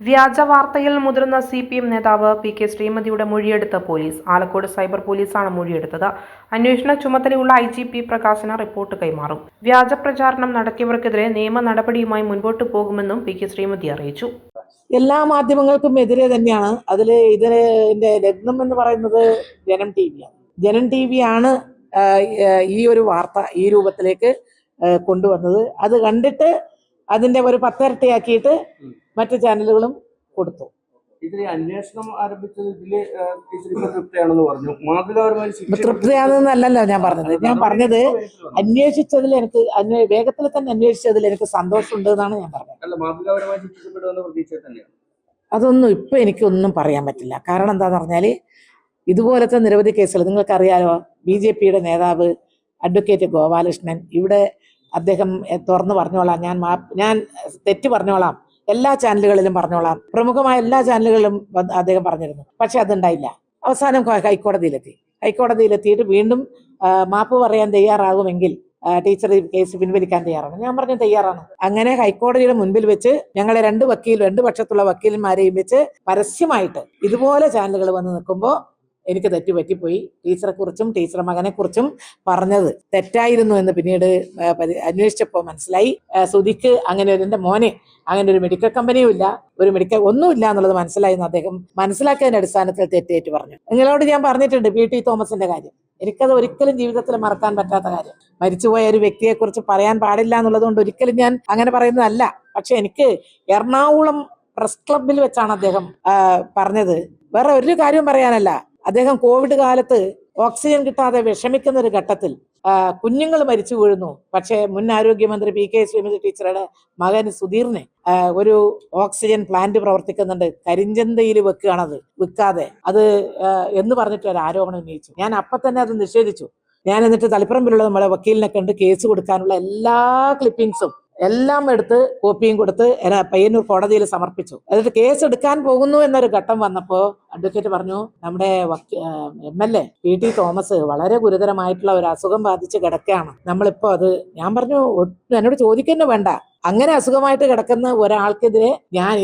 വ്യാജ വാർത്തയിൽ മുതിർന്ന CPM നേതാവ് PK ശ്രീമതിയുടെ മൊഴിയെടുത്ത പോലീസ്. ആലക്കോട് സൈബർ പോലീസാണ് മൊഴിയെടുത്തത്. അന്വേഷണ ചുമതലയുള്ള IGP പ്രകാശന റിപ്പോർട്ട് കൈമാറും. വ്യാജ പ്രചാരണം നടത്തിയവർക്കെതിരെ നിയമ നടപടിയുമായി മുൻപോട്ട് പോകുമെന്നും PK ശ്രീമതി അറിയിച്ചു. എല്ലാ മാധ്യമങ്ങൾക്കും എതിരെ തന്നെയാണ്. ഇതിന്റെ ലഗ്നം എന്ന് പറയുന്നത് ജനം TV ആണ്. ജനം TV ആണ് ഈ ഒരു വാർത്ത ഈ രൂപത്തിലേക്ക് കൊണ്ടുവന്നത്. അത് കണ്ടിട്ട് അതിന്റെ ഒരു 10 ഇരട്ടിയാക്കിയിട്ട് മറ്റു ചാനലുകളും കൊടുത്തു. ഇതിലെ അന്വേഷണം ആരംഭിച്ചത് തൃപ്തിയാണെന്ന് പറഞ്ഞു. തൃപ്തിയാണെന്നല്ലല്ലോ ഞാൻ പറഞ്ഞത് അന്വേഷിച്ചതിൽ എനിക്ക് വേഗത്തിൽ തന്നെ അന്വേഷിച്ചതിൽ എനിക്ക് സന്തോഷമുണ്ട് എന്നാണ് ഞാൻ പറഞ്ഞത്. അതൊന്നും ഇപ്പൊ എനിക്കൊന്നും പറയാൻ പറ്റില്ല. കാരണം എന്താന്ന് പറഞ്ഞാല് ഇതുപോലത്തെ നിരവധി കേസുകൾ നിങ്ങൾക്കറിയാലോ. BJPയുടെ നേതാവ് അഡ്വക്കേറ്റ് ഗോപാലകൃഷ്ണൻ ഇവിടെ അദ്ദേഹം തുറന്നു പറഞ്ഞോളാം, ഞാൻ തെറ്റ് പറഞ്ഞോളാം, എല്ലാ ചാനലുകളിലും പറഞ്ഞോളാം, പ്രമുഖമായ എല്ലാ ചാനലുകളിലും അദ്ദേഹം പറഞ്ഞിരുന്നു. പക്ഷെ അതുണ്ടായില്ല. അവസാനം ഹൈക്കോടതിയിലെത്തിയിട്ട് വീണ്ടും മാപ്പ് പറയാൻ തയ്യാറാകുമെങ്കിൽ ടീച്ചർ കേസ് പിൻവലിക്കാൻ തയ്യാറാണ്. ഞാൻ പറഞ്ഞു തയ്യാറാണ്. അങ്ങനെ ഹൈക്കോടതിയുടെ മുൻപിൽ വെച്ച് ഞങ്ങളെ രണ്ട് പക്ഷത്തുള്ള വക്കീലന്മാരെയും വെച്ച് പരസ്യമായിട്ട് ഇതുപോലെ ചാനലുകൾ വന്ന് നിൽക്കുമ്പോൾ എനിക്ക് തെറ്റുപറ്റിപ്പോയി. ടീച്ചറെ കുറിച്ചും ടീച്ചറെ മകനെ കുറിച്ചും പറഞ്ഞത് തെറ്റായിരുന്നു എന്ന് പിന്നീട് അന്വേഷിച്ചപ്പോൾ മനസ്സിലായി. സുധിക്ക് എൻ്റെ മോനെ അങ്ങനെ ഒരു മെഡിക്കൽ കമ്പനിയും ഇല്ല, ഒരു മെഡിക്കൽ ഒന്നുമില്ല എന്നുള്ളത് മനസ്സിലായെന്ന് അദ്ദേഹം മനസ്സിലാക്കിയതിന്റെ അടിസ്ഥാനത്തിൽ തെറ്റേറ്റ് പറഞ്ഞു. നിങ്ങളോട് ഞാൻ പറഞ്ഞിട്ടുണ്ട് PT തോമസിന്റെ കാര്യം. എനിക്കത് ഒരിക്കലും ജീവിതത്തിൽ മറക്കാൻ പറ്റാത്ത കാര്യം. മരിച്ചുപോയ ഒരു വ്യക്തിയെ കുറിച്ച് പറയാൻ പാടില്ല എന്നുള്ളത് കൊണ്ട് ഒരിക്കലും ഞാൻ അങ്ങനെ പറയുന്നതല്ല. പക്ഷെ എനിക്ക് എറണാകുളം പ്രസ് ക്ലബിൽ വെച്ചാണ് അദ്ദേഹം പറഞ്ഞത്. വേറെ ഒരു കാര്യവും പറയാനല്ല. അദ്ദേഹം കോവിഡ് കാലത്ത് ഓക്സിജൻ കിട്ടാതെ വിഷമിക്കുന്ന ഒരു ഘട്ടത്തിൽ കുഞ്ഞുങ്ങൾ മരിച്ചു വീഴുന്നു. പക്ഷെ മുൻ ആരോഗ്യമന്ത്രി PK ശ്രീമതി ടീച്ചറുടെ മകൻ സുധീറിന് ഒരു ഓക്സിജൻ പ്ലാന്റ് പ്രവർത്തിക്കുന്നുണ്ട്. കരിഞ്ചന്തയിൽ വെക്കുകയാണത്, വിൽക്കാതെ അത് എന്ന് പറഞ്ഞിട്ട് ഒരു ആരോപണം ഉന്നയിച്ചു. ഞാൻ അപ്പം തന്നെ അത് നിഷേധിച്ചു. ഞാൻ എന്നിട്ട് തളിപ്പറമ്പിലുള്ള നമ്മളെ വക്കീലിനെ കണ്ട് കേസ് കൊടുക്കാനുള്ള എല്ലാ ക്ലിപ്പിംഗ്സും എല്ലാം എടുത്ത് കോപ്പിയും കൊടുത്ത് പയ്യന്നൂർ കോടതിയിൽ സമർപ്പിച്ചു. എന്നിട്ട് കേസ് എടുക്കാൻ പോകുന്നു എന്നൊരു ഘട്ടം വന്നപ്പോ അഡ്വക്കേറ്റ് പറഞ്ഞു, നമ്മുടെ MLA PT തോമസ് വളരെ ഗുരുതരമായിട്ടുള്ള ഒരു അസുഖം ബാധിച്ച് കിടക്കുകയാണ്. നമ്മളിപ്പോ ഞാൻ പറഞ്ഞു എന്നോട് ചോദിക്കുന്നു വേണ്ട. അങ്ങനെ അസുഖമായിട്ട് കിടക്കുന്ന ഒരാൾക്കെതിരെ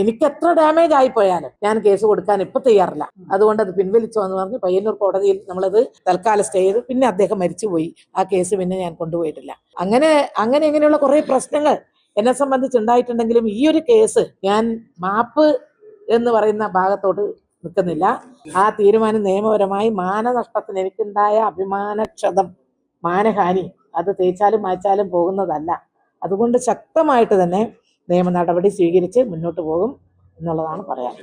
എനിക്ക് എത്ര ഡാമേജ് ആയി പോയാലും ഞാൻ കേസ് കൊടുക്കാൻ ഇപ്പൊ തയ്യാറില്ല. അതുകൊണ്ട് അത് പിൻവലിച്ചോ എന്ന് പറഞ്ഞ് പയ്യന്നൂർ കോടതിയിൽ നമ്മളത് തൽക്കാലം സ്റ്റേ ചെയ്തു. പിന്നെ അദ്ദേഹം മരിച്ചുപോയി. ആ കേസ് പിന്നെ ഞാൻ കൊണ്ടുപോയിട്ടില്ല. അങ്ങനെ ഇങ്ങനെയുള്ള കുറെ പ്രശ്നങ്ങൾ എന്നെ സംബന്ധിച്ചുണ്ടായിട്ടുണ്ടെങ്കിലും ഈ ഒരു കേസ് ഞാൻ മാപ്പ് എന്ന് പറയുന്ന ഭാഗത്തോട്ട് നിൽക്കുന്നില്ല. ആ തീരുമാനം നിയമപരമായി മാനനഷ്ടത്തിന് എനിക്കുണ്ടായ അഭിമാനക്ഷതം, മാനഹാനി അത് തേച്ചാലും മായ്ച്ചാലും പോകുന്നതല്ല. അതുകൊണ്ട് ശക്തമായിട്ട് തന്നെ നിയമ നടപടി സ്വീകരിച്ച് മുന്നോട്ട് പോകും എന്നുള്ളതാണ് പറയാൻ.